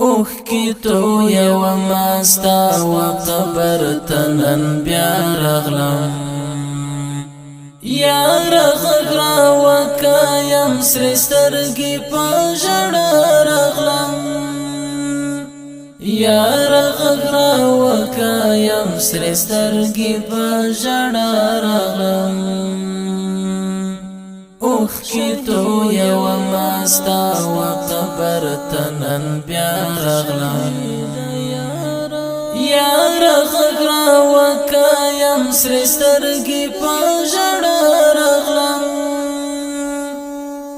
اوخ کی تو یو ماستا و قبر تنن بیا رغلم یا رغغرا وکایم سر سترگی پا جڑا رغلم یا رغغرا وکایم سر سترگی پا جڑا رغلم اوخ کی تو یو ماستا و قبر تنن بیا رغلم یا رغغرا وکایم سر سترگی پا جڑا رغلم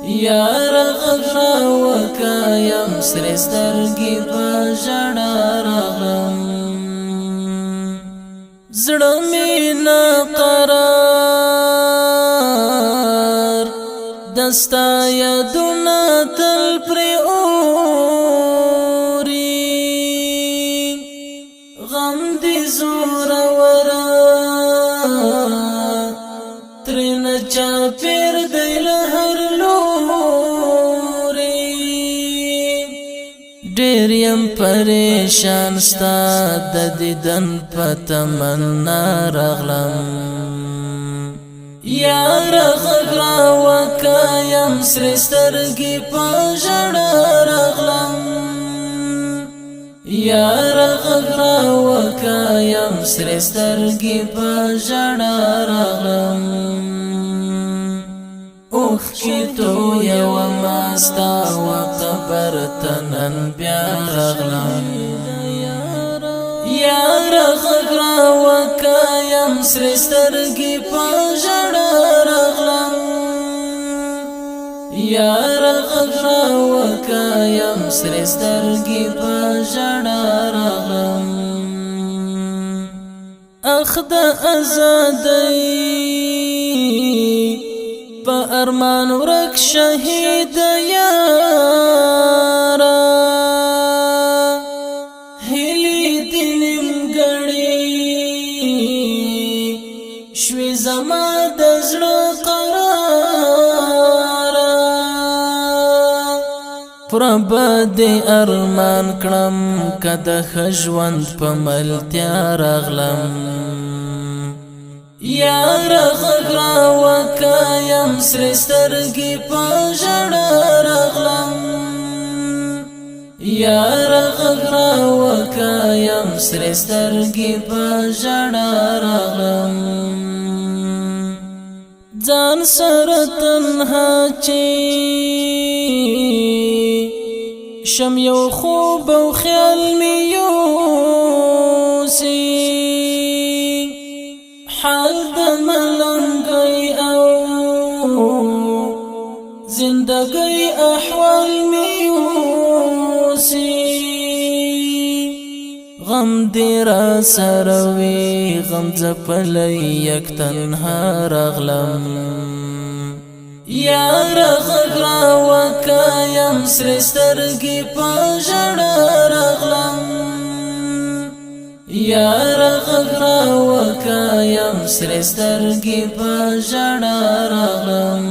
یا رغغرا وکایم سر سترگی پا جڑا رغلم زړه می نا قرار دستا یادونه تل پرې اوري غم دې زورورا ترنه چاپېر دی له هر لوري ډېر یم پریشان ستا د دیدن په تمنا رغلم یا رغغرا وکایم سر سترگی پا جڑا رغلم یا رغغرا وکایم سر سترگی پا جڑا رغلم اوخ کی تو یو ماستا و قبر تنن بیا رغلم یا رغغرا وکایم سر سترگی پا جڑا رغلم یا رغغرا وکایم سر سترگی پا جڑا رغلم اخ د ازادۍ په ارمان ورک شهید یارا هلی دینم گړی شوی زما د زړه قرار پر بد ارمان کړم کده خژوند په ملتیا رغلم یا رغغرا وکایم سر سترگی پا جڑا رغلم یا رغغرا وکایم سر سترگی پا جڑا رغلم ځان سره تنها چی شم یو خوب او خیال می یوسی حال د ملنګي او زندګي احوال میوسی غم دې را سره وي غم ځپلې یک تنها رغلم یا رغغرا وکایم سر سترګي په جړا رغلم یا رغغرا وکایم سر سترگی پا جڑا رغلم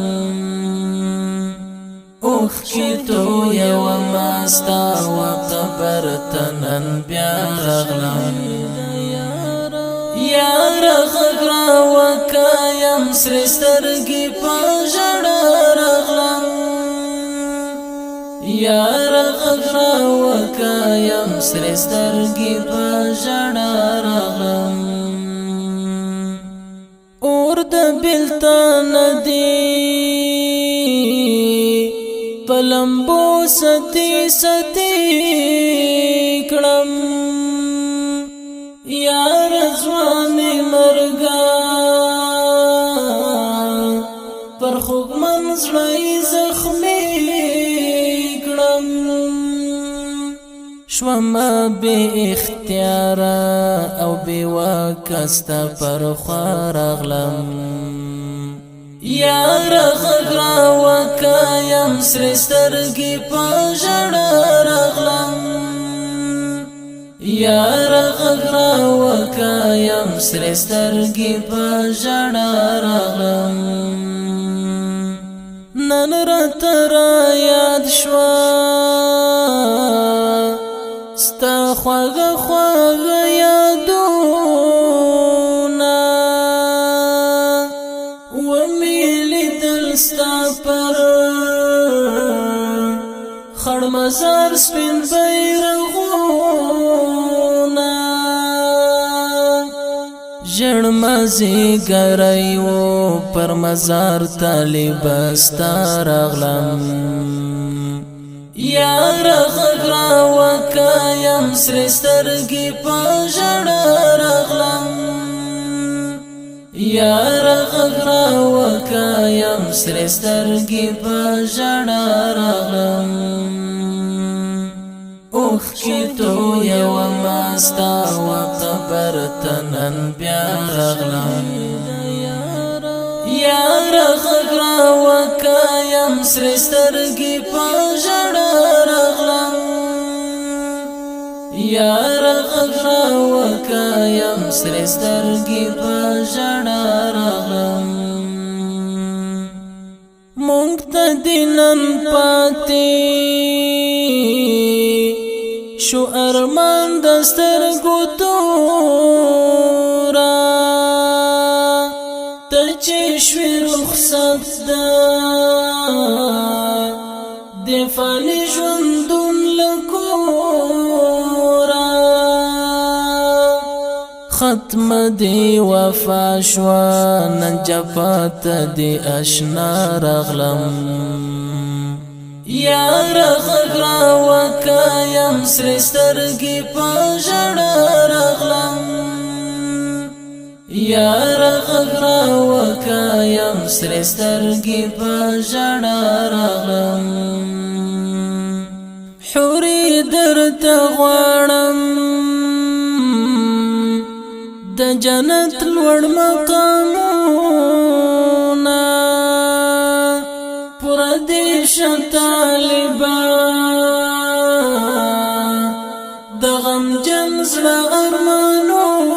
اوخ کی تو یو ماستا و قبر تنن بیا رغلم یا رغغرا وکایم سر سترگی پا جڑا رغلم یا رغغرا وکایم سر سترگی پا جڑا رغلم اور د بلتان دی پلمبو ستی ستی کړم یا رضوان مرګا پر خوب منځړی زخمی شوما بے اختیارا او بے واکستا پر خارغلم یا رغغرا وکایم سر سترگی پا جڑا رغلم یا رغغرا وکایم سر سترگی پا جڑا رغلم نن رات را یاد شوا ستا خواږه خواږه یادونه ومې لیدل ستا پر خړ مزار سپین بیرغونه ژړ مازیګری و پر مزار طالب ستا راغلم یار غږ راوکه یم سرې سترګې په ژړا راغلم یار غږ راوکه یم سرې سترګې په ژړا راغلم اوښکې تویومه ستا و قبر ته نن بیا راغلم یار غږ راوکه یم سرې سترګې په ژړا راغلم یار غږ راوکه یم سرې سترګې په ژړا راغلم مونږ ته دې نن پاتې شو ارمان د سترګو توره ته چې شوې رخصت ده د فاني ژوندون له کوره ختمه دې وفا شوه نن جفا ته دې اشنا راغلم یار غږ راوکه یم سرې سترګې په ژړا راغلم یار غږ راوکه یم سرې سترګې په ژړا راغلم حورې درته غواړم د جنت لوړ مقامونه پوره دې شه طالبه د غمجن زړه ارمانونه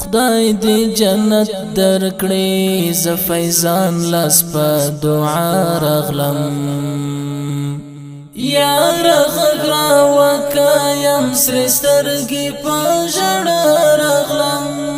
خدای دې جنت درکړي زه فیضان لاس په دعا راغلم یار غږ راوکه یم سرې سترګې په ژړا راغلم